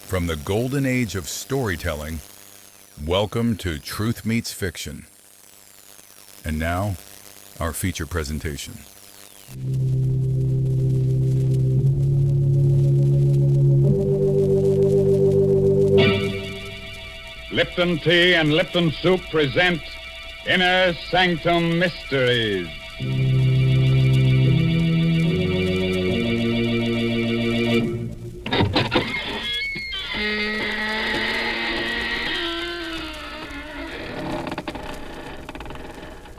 From the golden age of storytelling, welcome to Truth Meets Fiction. And now, our feature presentation. Lipton Tea and Lipton Soup present Inner Sanctum Mysteries.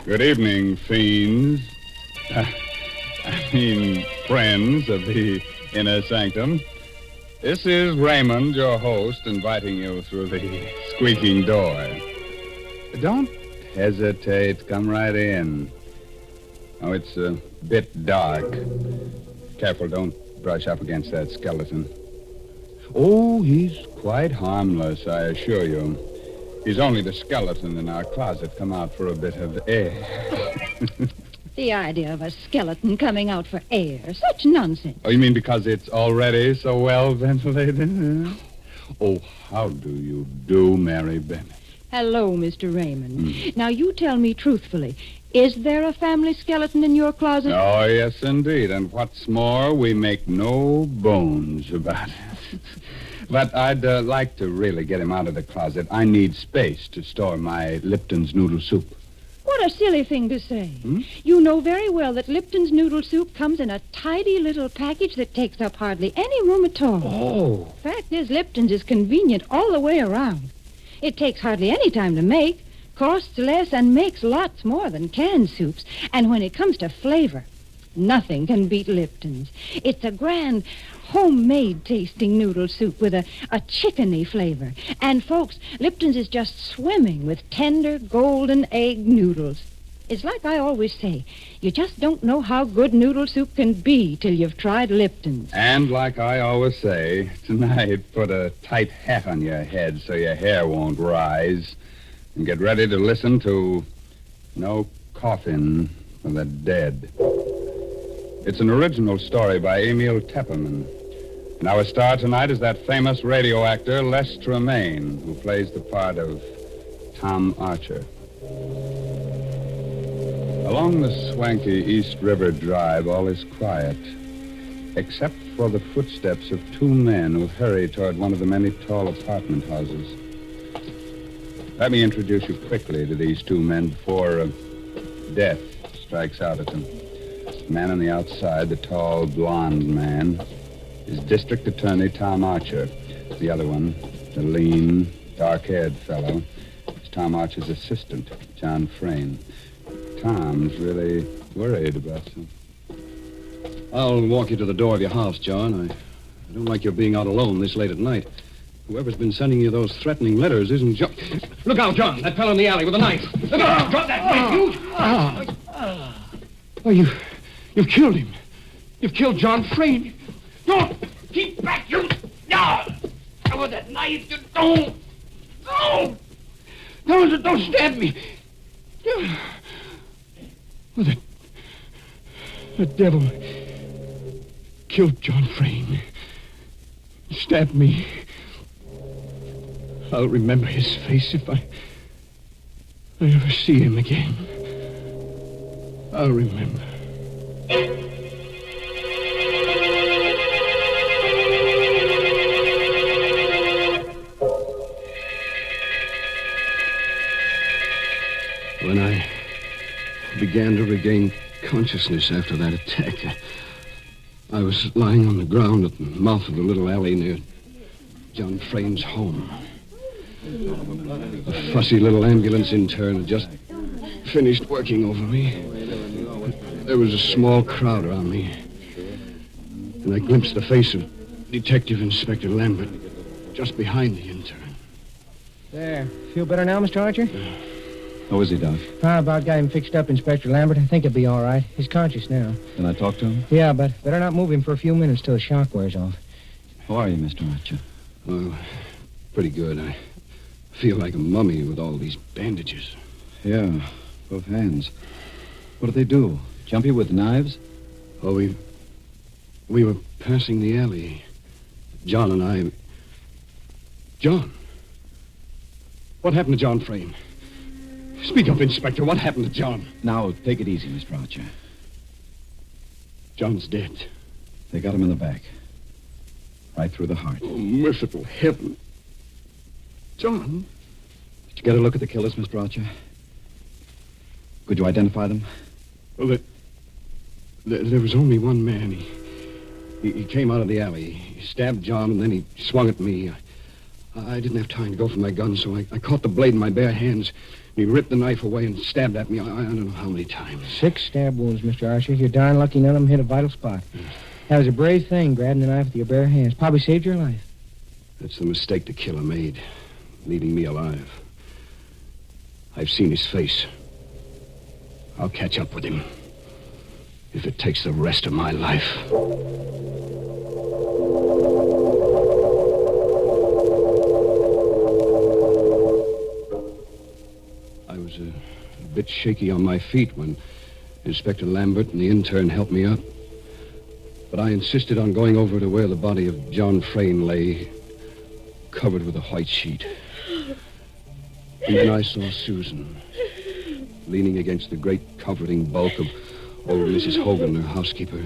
Good evening, fiends. Friends of the Inner Sanctum. This is Raymond, your host, inviting you through the squeaking door. Don't hesitate. Come right in. Oh, it's a bit dark. Careful, don't brush up against that skeleton. Oh, he's quite harmless, I assure you. He's only the skeleton in our closet come out for a bit of air. The idea of a skeleton coming out for air. Such nonsense. Oh, you mean because it's already so well ventilated? Oh, how do you do, Mary Bennett? Hello, Mr. Raymond. Now, you tell me truthfully, is there a family skeleton in your closet? Oh, yes, indeed. And what's more, we make no bones about it. But I'd like to really get him out of the closet. I need space to store my Lipton's noodle soup. What a silly thing to say. You know very well that Lipton's noodle soup comes in a tidy little package that takes up hardly any room at all. Oh. Fact is, Lipton's is convenient all the way around. It takes hardly any time to make, costs less, and makes lots more than canned soups. And when it comes to flavor, nothing can beat Lipton's. It's a grand, homemade tasting noodle soup with a chickeny flavor. And, folks, Lipton's is just swimming with tender, golden egg noodles. It's like I always say, you just don't know how good noodle soup can be till you've tried Lipton's. And like I always say, tonight, put a tight hat on your head so your hair won't rise. And get ready to listen to No Coffin for the Dead. It's an original story by Emil Tepperman. And our star tonight is that famous radio actor, Les Tremaine, who plays the part of Tom Archer. Along the swanky East River Drive, all is quiet, except for the footsteps of two men who hurry toward one of the many tall apartment houses. Let me introduce you quickly to these two men before death strikes out at them. The man on the outside, the tall, blonde man, is District Attorney Tom Archer. The other one, the lean, dark-haired fellow, is Tom Archer's assistant, John Frayne. Tom's really worried about something. I'll walk you to the door of your house, John. I don't like your being out alone this late at night. Whoever's been sending you those threatening letters isn't John. Look out, John. That fellow in the alley with a knife. Look out. Drop that knife, you. Oh, you've killed him. You've killed John Frayne. Don't! Keep back, you! No! With that knife, you don't! No! Don't stab me! Well, the devil killed John Frayne. Stabbed me. I'll remember his face if I ever see him again. I'll remember. When I began to regain consciousness after that attack, I was lying on the ground at the mouth of the little alley near John Frayne's home. A fussy little ambulance intern had just finished working over me. There was a small crowd around me, and I glimpsed the face of Detective Inspector Lambert just behind the intern. There. Feel better now, Mr. Archer? How is he, Doc? I about got him fixed up, Inspector Lambert. I think he'll be all right. He's conscious now. Can I talk to him? Yeah, but better not move him for a few minutes till the shock wears off. How are you, Mr. Archer? Oh, pretty good. I feel like a mummy with all these bandages. Yeah, both hands. What did they do? Jump you with knives? Oh, we were passing the alley. John and I, John. What happened to John Frayne? Speak up, Inspector. What happened to John? Now, take it easy, Mr. Archer. John's dead. They got him in the back. Right through the heart. Oh, merciful heaven. John? Did you get a look at the killers, Mr. Archer? Could you identify them? Well, there was only one man. He came out of the alley. He stabbed John, and then he swung at me. I didn't have time to go for my gun, so I caught the blade in my bare hands. He ripped the knife away and stabbed at me. I don't know how many times. 6 stab wounds, Mr. Archer. You're darn lucky none of them hit a vital spot. That was a brave thing, grabbing the knife with your bare hands. Probably saved your life. That's the mistake the killer made, leaving me alive. I've seen his face. I'll catch up with him, if it takes the rest of my life. I was a bit shaky on my feet when Inspector Lambert and the intern helped me up. But I insisted on going over to where the body of John Frayne lay, covered with a white sheet. And then I saw Susan, leaning against the great comforting bulk of old Mrs. Hogan, her housekeeper.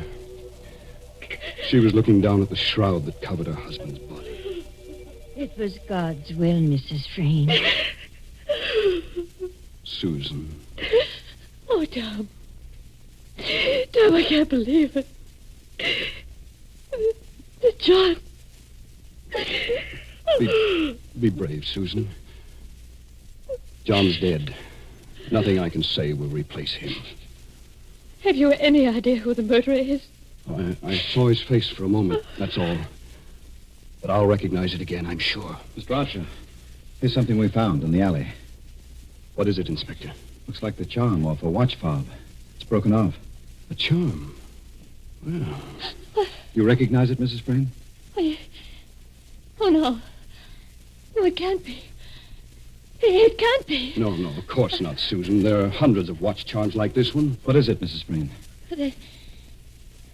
She was looking down at the shroud that covered her husband's body. It was God's will, Mrs. Frayne. Susan. Oh, Tom. Tom, I can't believe it. John. Be brave, Susan. John's dead. Nothing I can say will replace him. Have you any idea who the murderer is? I saw his face for a moment, that's all. But I'll recognize it again, I'm sure. Mr. Archer, here's something we found in the alley. What is it, Inspector? Looks like the charm off a watch fob. It's broken off. A charm? Well... You recognize it, Mrs. Frayne? Oh, no. No, it can't be. It can't be. No, of course not, Susan. There are hundreds of watch charms like this one. What is it, Mrs. Frayne?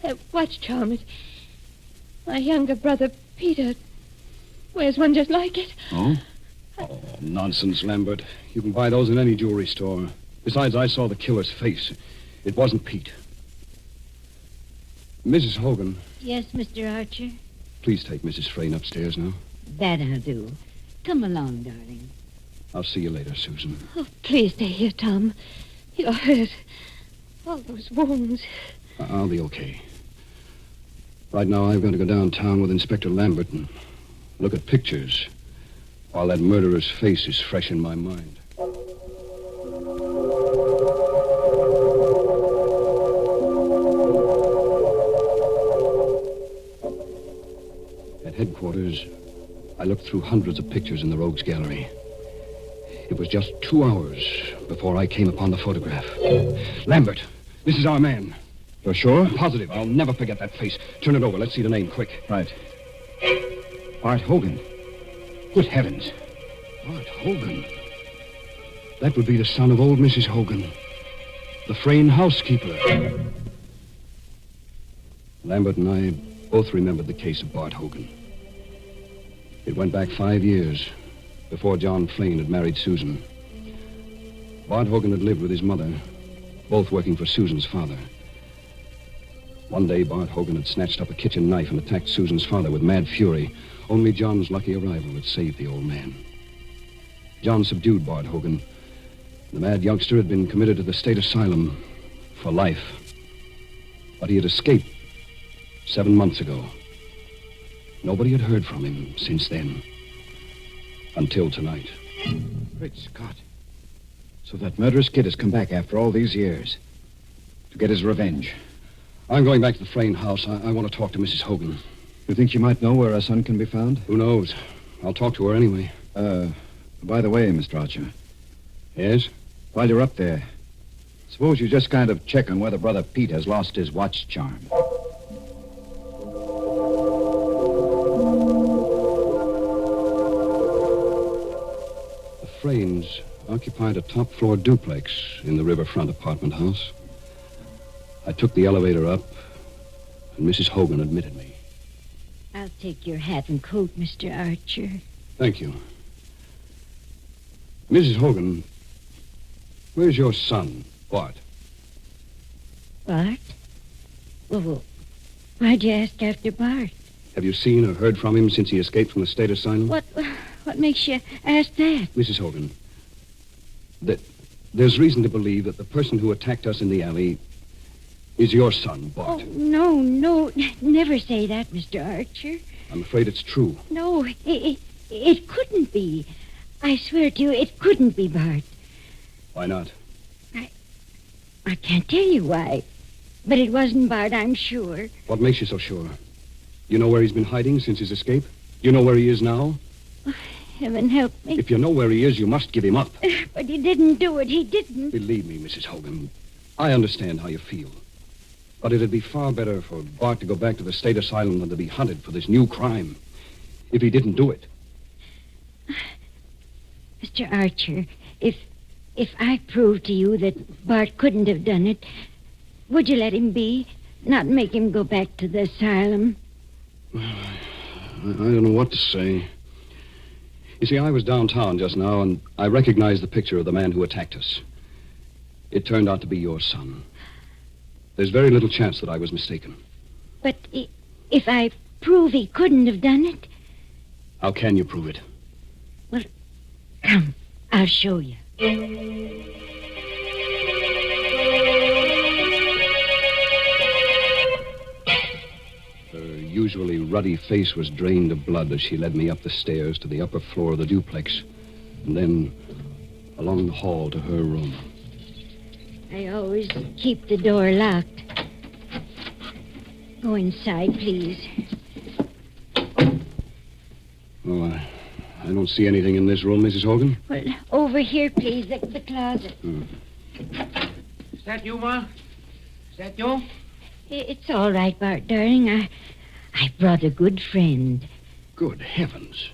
That watch charm is... My younger brother, Peter, wears one just like it. Oh? Oh, nonsense, Lambert. You can buy those in any jewelry store. Besides, I saw the killer's face. It wasn't Pete. Mrs. Hogan. Yes, Mr. Archer? Please take Mrs. Frayne upstairs now. That I'll do. Come along, darling. I'll see you later, Susan. Oh, please stay here, Tom. You're hurt. All those wounds. I'll be okay. Right now, I've got to go downtown with Inspector Lambert and look at pictures while that murderer's face is fresh in my mind. At headquarters, I looked through hundreds of pictures in the Rogues Gallery. It was just 2 hours before I came upon the photograph. Lambert, this is our man. You're sure? I'm positive. I'll never forget that face. Turn it over. Let's see the name, quick. Right. Bart Hogan. Good heavens. Bart Hogan? That would be the son of old Mrs. Hogan, the Frayne housekeeper. Lambert and I both remembered the case of Bart Hogan. It went back 5 years before John Frayne had married Susan. Bart Hogan had lived with his mother, both working for Susan's father. One day, Bart Hogan had snatched up a kitchen knife and attacked Susan's father with mad fury. Only John's lucky arrival had saved the old man. John subdued Bart Hogan. The mad youngster had been committed to the state asylum for life. But he had escaped 7 months ago. Nobody had heard from him since then. Until tonight. Great Scott. So that murderous kid has come back after all these years to get his revenge. I'm going back to the Frayne house. I want to talk to Mrs. Hogan. You think you might know where our son can be found? Who knows? I'll talk to her anyway. By the way, Mr. Archer. Yes? While you're up there, suppose you just kind of check on whether Brother Pete has lost his watch charm. The Fraynes occupied a top-floor duplex in the riverfront apartment house. I took the elevator up, and Mrs. Hogan admitted me. I'll take your hat and coat, Mr. Archer. Thank you. Mrs. Hogan, where's your son, Bart? Bart? Well, why'd you ask after Bart? Have you seen or heard from him since he escaped from the state asylum? What makes you ask that? Mrs. Hogan, there's reason to believe that the person who attacked us in the alley is your son, Bart. Oh, no, never say that, Mr. Archer. I'm afraid it's true. No, it couldn't be. I swear to you, it couldn't be Bart. Why not? I can't tell you why. But it wasn't Bart, I'm sure. What makes you so sure? You know where he's been hiding since his escape? You know where he is now? Heaven help me. If you know where he is, you must give him up. But he didn't do it. He didn't. Believe me, Mrs. Hogan, I understand how you feel. But it'd be far better for Bart to go back to the state asylum than to be hunted for this new crime. If he didn't do it. Mr. Archer, if I prove to you that Bart couldn't have done it, would you let him be? Not make him go back to the asylum? I don't know what to say. You see, I was downtown just now, and I recognized the picture of the man who attacked us. It turned out to be your son. There's very little chance that I was mistaken. But if I prove he couldn't have done it? How can you prove it? Well, come, I'll show you. Her usually ruddy face was drained of blood as she led me up the stairs to the upper floor of the duplex, and then along the hall to her room. I always keep the door locked. Go inside, please. Oh, I don't see anything in this room, Mrs. Hogan. Well, over here, please, the closet. Is that you, Ma? Is that you? It's all right, Bart, darling. I brought a good friend. Good heavens.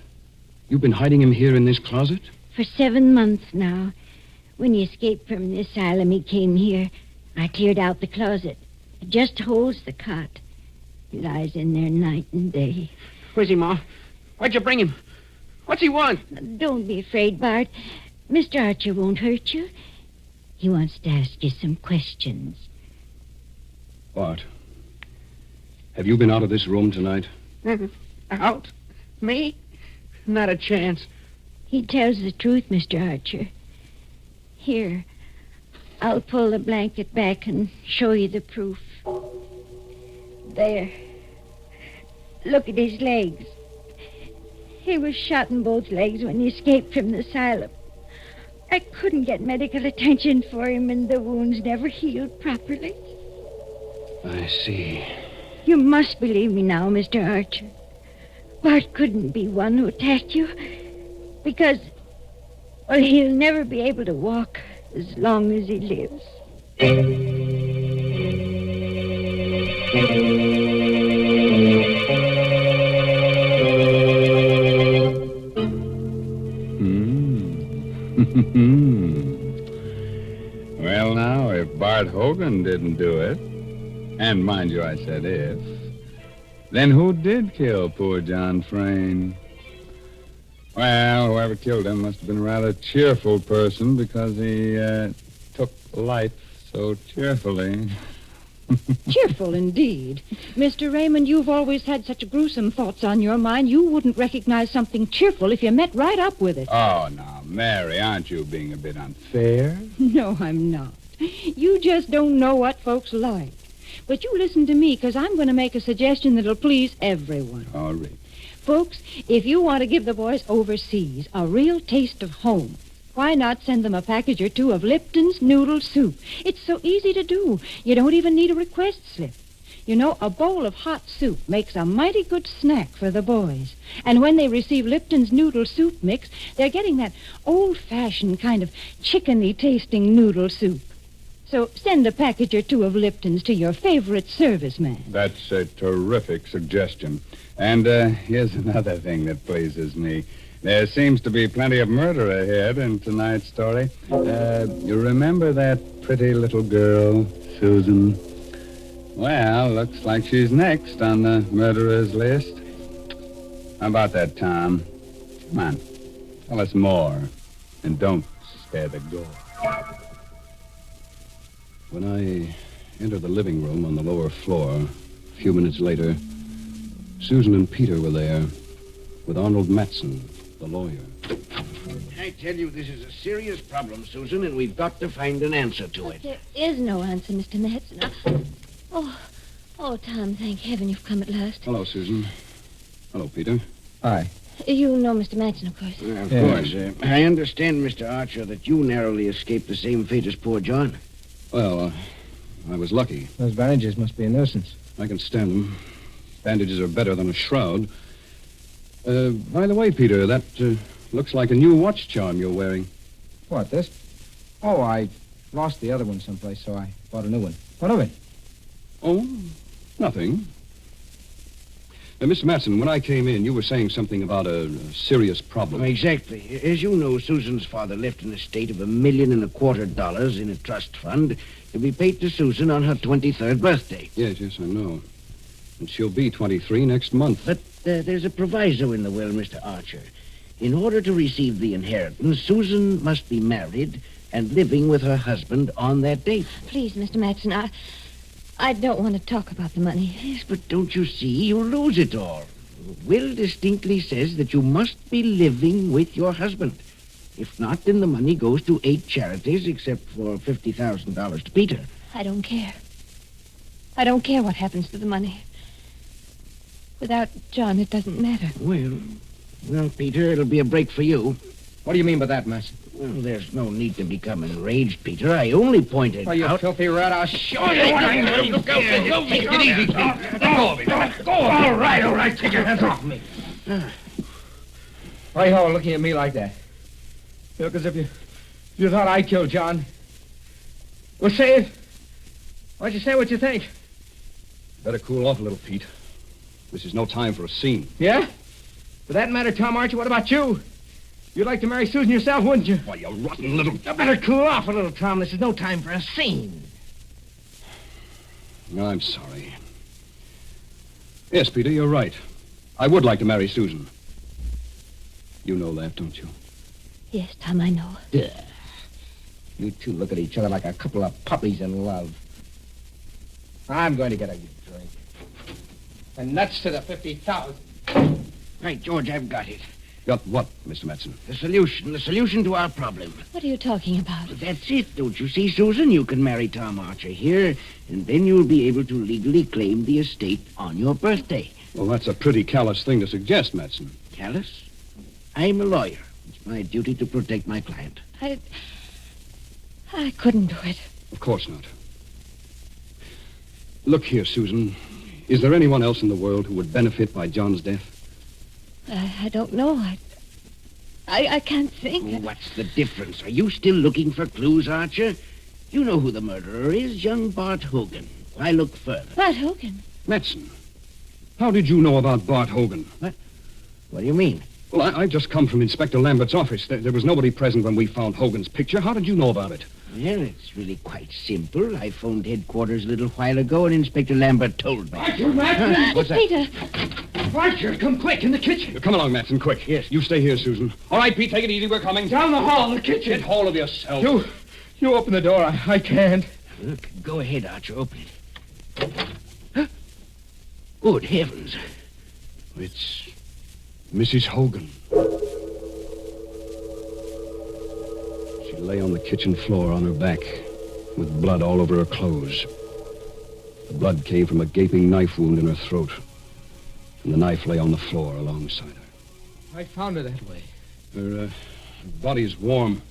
You've been hiding him here in this closet? For 7 months now. When he escaped from the asylum, he came here. I cleared out the closet. It just holds the cot. He lies in there night and day. Where's he, Ma? Why'd you bring him? What's he want? Don't be afraid, Bart. Mr. Archer won't hurt you. He wants to ask you some questions. Bart, have you been out of this room tonight? Out? Me? Not a chance. He tells the truth, Mr. Archer. Here, I'll pull the blanket back and show you the proof. There. Look at his legs. He was shot in both legs when he escaped from the asylum. I couldn't get medical attention for him, and the wounds never healed properly. I see. You must believe me now, Mr. Archer. Bart couldn't be one who attacked you, because, well, he'll never be able to walk as long as he lives. Well, now, if Bart Hogan didn't do it, and mind you, I said if, then who did kill poor John Frayne? Well, whoever killed him must have been a rather cheerful person because he took life so cheerfully. Cheerful indeed. Mr. Raymond, you've always had such gruesome thoughts on your mind, you wouldn't recognize something cheerful if you met right up with it. Oh, now, Mary, aren't you being a bit unfair? No, I'm not. You just don't know what folks like. But you listen to me, because I'm going to make a suggestion that'll please everyone. All right. Folks, if you want to give the boys overseas a real taste of home, why not send them a package or two of Lipton's noodle soup? It's so easy to do. You don't even need a request slip. You know, a bowl of hot soup makes a mighty good snack for the boys. And when they receive Lipton's noodle soup mix, they're getting that old-fashioned kind of chickeny-tasting noodle soup. So send a package or two of Lipton's to your favorite serviceman. That's a terrific suggestion. And here's another thing that pleases me. There seems to be plenty of murder ahead in tonight's story. You remember that pretty little girl, Susan? Well, looks like she's next on the murderer's list. How about that, Tom? Come on. Tell us more. And don't spare the gore. When I entered the living room on the lower floor, a few minutes later, Susan and Peter were there with Arnold Matson, the lawyer. I tell you, this is a serious problem, Susan, and we've got to find an answer to it. There is no answer, Mr. Matson. Oh, Tom, thank heaven you've come at last. Hello, Susan. Hello, Peter. Hi. You know Mr. Matson, of course. Of Yeah. course. I understand, Mr. Archer, that you narrowly escaped the same fate as poor John. Well, I was lucky. Those bandages must be a nuisance. I can stand them. Bandages are better than a shroud. By the way, Peter, that looks like a new watch charm you're wearing. What, this? Oh, I lost the other one someplace, so I bought a new one. What of it? Oh, nothing. Mr. Matson, when I came in, you were saying something about a serious problem. Exactly. As you know, Susan's father left an estate of $1.25 million in a trust fund to be paid to Susan on her 23rd birthday. Yes, I know. And she'll be 23 next month. But there's a proviso in the will, Mr. Archer. In order to receive the inheritance, Susan must be married and living with her husband on that date. Please, Mr. Matson, I don't want to talk about the money. Yes, but don't you see? You'll lose it all. The will distinctly says that you must be living with your husband. If not, then the money goes to 8 charities, except for $50,000 to Peter. I don't care. I don't care what happens to the money. Without John, it doesn't matter. Well, Peter, it'll be a break for you. What do you mean by that, Matson? Well, there's no need to become enraged, Peter. I only pointed Oh, you out... filthy rat, I'll show you what I know. Look out, Take it easy, Pete. Go of it. Go. All right. Take your hands off me. Why you all looking at me like that? You look as if you thought I killed John. Well, say it. Why don't you say what you think? Better cool off a little, Pete. This is no time for a scene. Yeah? For that matter, Tom Archer, what about you? You'd like to marry Susan yourself, wouldn't you? Why, you rotten little... You better cool off a little, Tom. This is no time for a scene. I'm sorry. Yes, Peter, you're right. I would like to marry Susan. You know that, don't you? Yes, Tom, I know. You two look at each other like a couple of puppies in love. I'm going to get a drink. And nuts to the 50,000. Right, George, I've got it. Got what, Mr. Matson? The solution to our problem. What are you talking about? That's it, don't you see, Susan? You can marry Tom Archer here, and then you'll be able to legally claim the estate on your birthday. Well, that's a pretty callous thing to suggest, Matson. Callous? I'm a lawyer. It's my duty to protect my client. I couldn't do it. Of course not. Look here, Susan. Is there anyone else in the world who would benefit by John's death? I don't know. I can't think. What's the difference? Are you still looking for clues, Archer? You know who the murderer is, young Bart Hogan. Why look further? Bart Hogan? Matson, how did you know about Bart Hogan? What do you mean? Well, I've just come from Inspector Lambert's office. There was nobody present when we found Hogan's picture. How did you know about it? Well, it's really quite simple. I phoned headquarters a little while ago, and Inspector Lambert told me. Archer, Matson! What's that? Peter! Archer, come quick, in the kitchen. Come along, Matson, quick. Yes. You stay here, Susan. All right, Pete, take it easy. We're coming. Down the hall, in the kitchen. Get hold of yourself. You open the door. I can't. Look, go ahead, Archer. Open it. Huh? Good heavens. It's Mrs. Hogan. She lay on the kitchen floor on her back with blood all over her clothes. The blood came from a gaping knife wound in her throat, and the knife lay on the floor alongside her. I found her that way. Her body's warm.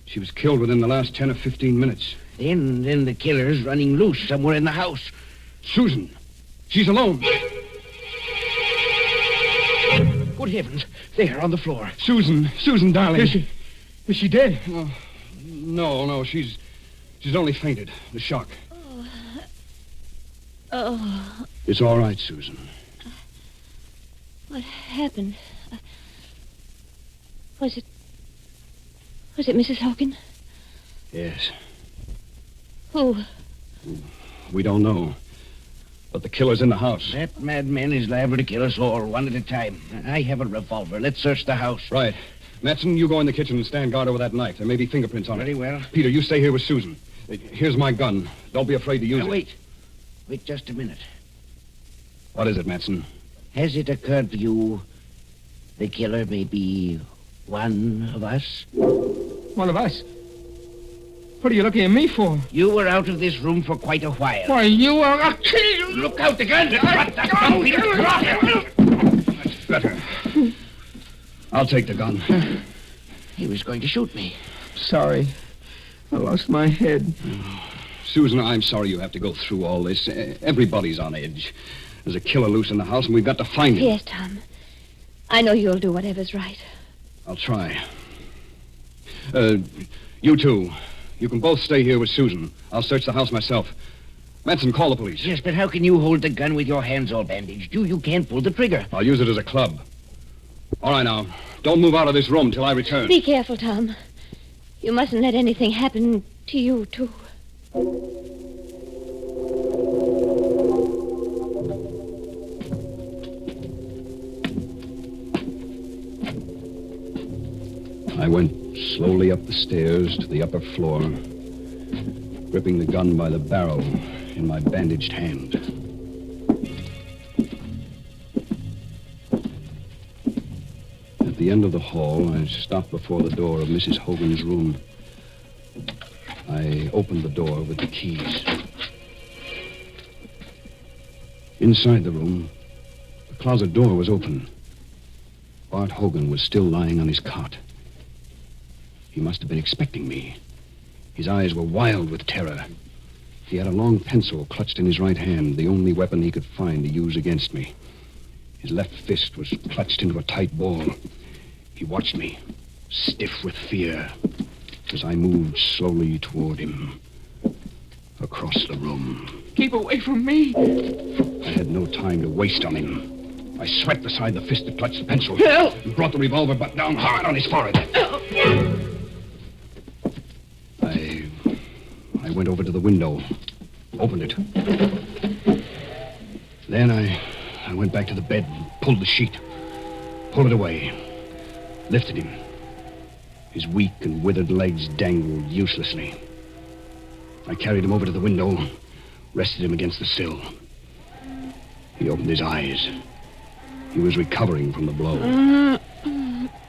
She was killed within the last 10 or 15 minutes. Then the killer's running loose somewhere in the house. Susan, she's alone. Good heavens. There, on the floor. Susan, darling. Is she dead? No, she's only fainted. The shock. Oh, It's all right, Susan. what happened? Was it Mrs. Hogan? Yes. Who? We don't know. But the killer's in the house. That madman is liable to kill us all, one at a time. I have a revolver. Let's search the house. Right. Matson, you go in the kitchen and stand guard over that knife. There may be fingerprints on it. Very well. Peter, you stay here with Susan. Here's my gun. Don't be afraid to use Now, it. wait. Wait just a minute. What is it, Matson? Has it occurred to you the killer may be one of us? One of us? What are you looking at me for? You were out of this room for quite a while. Why, you are... I'll kill you! Look out, the gun! Drop that gun, Peter! Drop it! That's better. I'll take the gun. He was going to shoot me. Sorry. I lost my head. Susan, I'm sorry you have to go through all this. Everybody's on edge. There's a killer loose in the house, and we've got to find him. Yes, Tom. I know you'll do whatever's right. I'll try. You two. You can both stay here with Susan. I'll search the house myself. Matson, call the police. Yes, but how can you hold the gun with your hands all bandaged? You can't pull the trigger. I'll use it as a club. All right, now. Don't move out of this room till I return. Be careful, Tom. You mustn't let anything happen to you, too. I went slowly up the stairs to the upper floor, gripping the gun by the barrel in my bandaged hand. At the end of the hall, I stopped before the door of Mrs. Hogan's room. I opened the door with the keys. Inside the room, the closet door was open. Bart Hogan was still lying on his cot. He must have been expecting me. His eyes were wild with terror. He had a long pencil clutched in his right hand, the only weapon he could find to use against me. His left fist was clutched into a tight ball. He watched me, stiff with fear, as I moved slowly toward him, across the room. Keep away from me. I had no time to waste on him. I swept aside the fist that clutched the pencil Help! and brought the revolver butt down hard on his forehead. I went over to the window, opened it. Then I went back to the bed and pulled the sheet, pulled it away, lifted him. His weak and withered legs dangled uselessly. I carried him over to the window, rested him against the sill. He opened his eyes. He was recovering from the blow.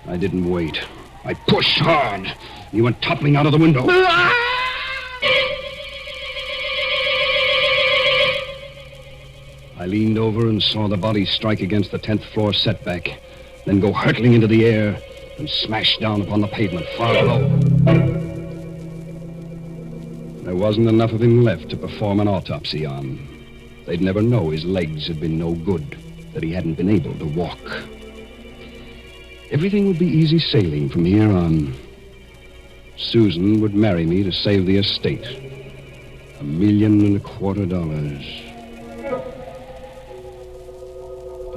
I didn't wait. I pushed hard. He went toppling out of the window. I leaned over and saw the body strike against the 10th floor setback, then go hurtling into the air and smash down upon the pavement far below. There wasn't enough of him left to perform an autopsy on. They'd never know his legs had been no good, that he hadn't been able to walk. Everything would be easy sailing from here on. Susan would marry me to save the estate. $1.25 million.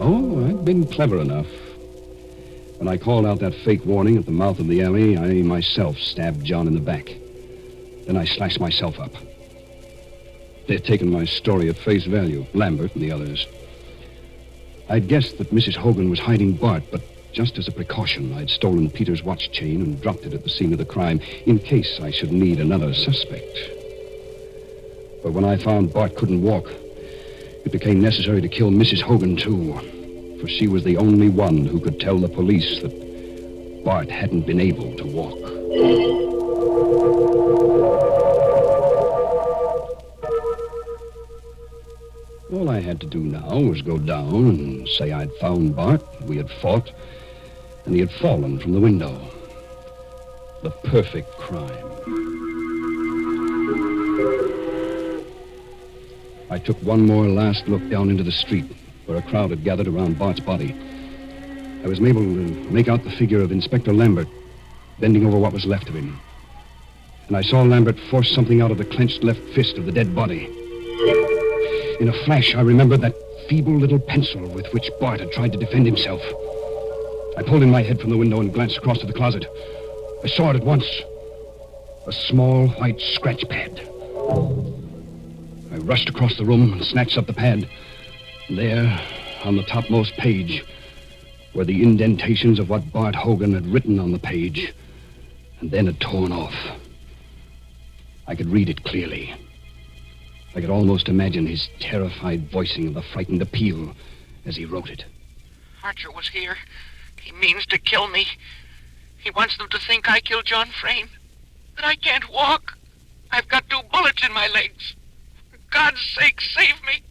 Oh, I'd been clever enough. When I called out that fake warning at the mouth of the alley, I myself stabbed John in the back. Then I slashed myself up. They'd taken my story at face value, Lambert and the others. I'd guessed that Mrs. Hogan was hiding Bart, but just as a precaution, I'd stolen Peter's watch chain and dropped it at the scene of the crime in case I should need another suspect. But when I found Bart couldn't walk, it became necessary to kill Mrs. Hogan, too, for she was the only one who could tell the police that Bart hadn't been able to walk. All I had to do now was go down and say I'd found Bart, we had fought, and he had fallen from the window. The perfect crime. I took one more last look down into the street, where a crowd had gathered around Bart's body. I was able to make out the figure of Inspector Lambert, bending over what was left of him. And I saw Lambert force something out of the clenched left fist of the dead body. In a flash, I remembered that feeble little pencil with which Bart had tried to defend himself. I pulled in my head from the window and glanced across to the closet. I saw it at once. A small white scratch pad. I I rushed across the room and snatched up the pad. There, on the topmost page, were the indentations of what Bart Hogan had written on the page, and then had torn off. I could read it clearly. I could almost imagine his terrified voicing of the frightened appeal as he wrote it. Archer was here. He means to kill me. He wants them to think I killed John Frayne. That I can't walk. I've got 2 bullets in my legs. For God's sake, save me.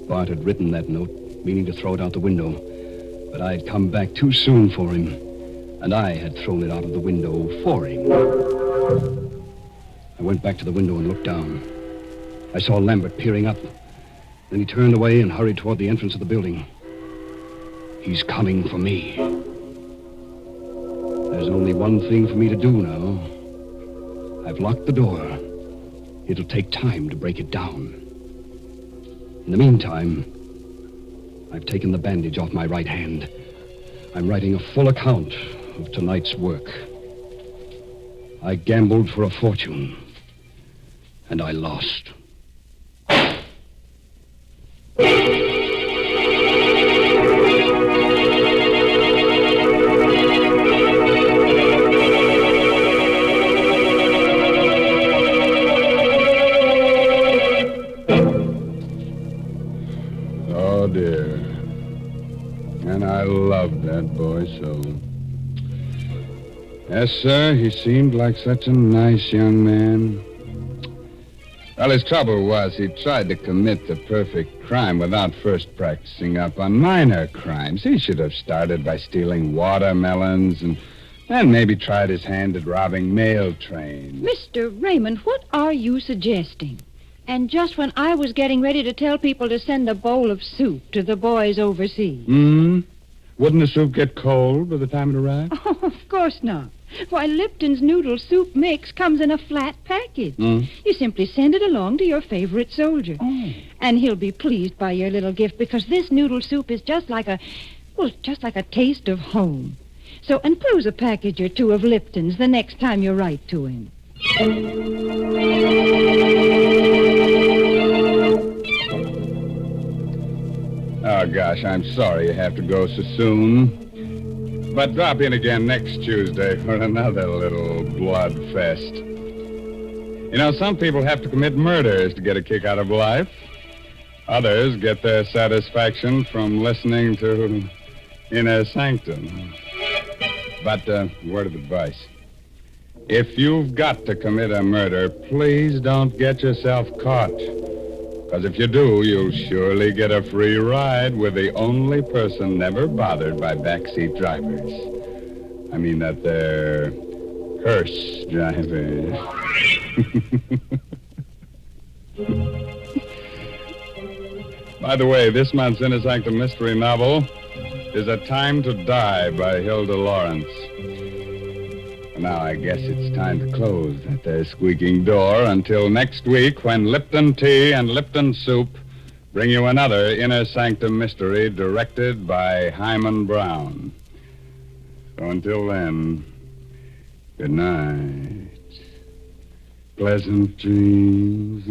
Bart had written that note, meaning to throw it out the window. But I had come back too soon for him, and I had thrown it out of the window for him. I went back to the window and looked down. I saw Lambert peering up. Then he turned away and hurried toward the entrance of the building. He's coming for me. There's only one thing for me to do now. I've locked the door. It'll take time to break it down. In the meantime, I've taken the bandage off my right hand. I'm writing a full account of tonight's work. I gambled for a fortune, and I lost. Oh, dear. And I loved that boy so. Yes, sir, he seemed like such a nice young man. Well, his trouble was he tried to commit the perfect crime without first practicing up on minor crimes. He should have started by stealing watermelons and then maybe tried his hand at robbing mail trains. Mr. Raymond, what are you suggesting? And just when I was getting ready to tell people to send a bowl of soup to the boys overseas. Wouldn't the soup get cold by the time it arrived? Oh, of course not. Why, Lipton's noodle soup mix comes in a flat package. You simply send it along to your favorite soldier. And he'll be pleased by your little gift because this noodle soup is just like a taste of home. So enclose a package or 2 of Lipton's the next time you write to him. Oh, gosh, I'm sorry you have to go so soon. But drop in again next Tuesday for another little blood fest. You know, some people have to commit murders to get a kick out of life. Others get their satisfaction from listening to Inner Sanctum. But, word of advice. If you've got to commit a murder, please don't get yourself caught. Because if you do, you'll surely get a free ride with the only person never bothered by backseat drivers. I mean that they're hearse drivers. By the way, this month's Inner Sanctum mystery novel is A Time to Die by Hilda Lawrence. Now, I guess it's time to close that there squeaking door until next week when Lipton Tea and Lipton Soup bring you another Inner Sanctum mystery directed by Hyman Brown. So until then, good night. Pleasant dreams.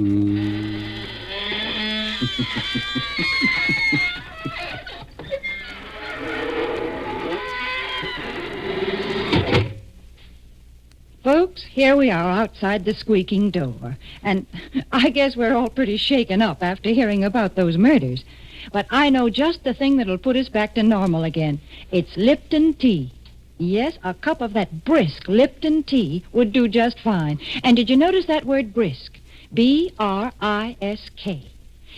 Folks, here we are outside the squeaking door. And I guess we're all pretty shaken up after hearing about those murders. But I know just the thing that'll put us back to normal again. It's Lipton tea. Yes, a cup of that brisk Lipton tea would do just fine. And did you notice that word brisk? B-R-I-S-K.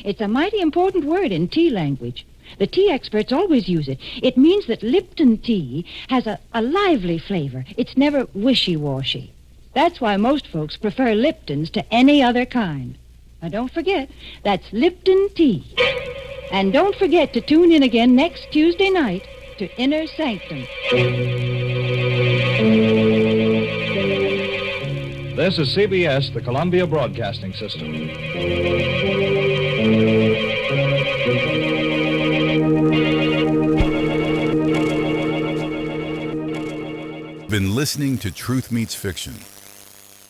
It's a mighty important word in tea language. The tea experts always use it. It means that Lipton tea has a lively flavor. It's never wishy-washy. That's why most folks prefer Lipton's to any other kind. Now, don't forget, that's Lipton tea. And don't forget to tune in again next Tuesday night to Inner Sanctum. This is CBS, the Columbia Broadcasting System. Been listening to Truth Meets Fiction.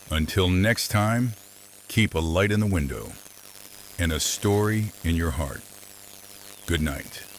Until next time, keep a light in the window. and a story in your heart. Good night.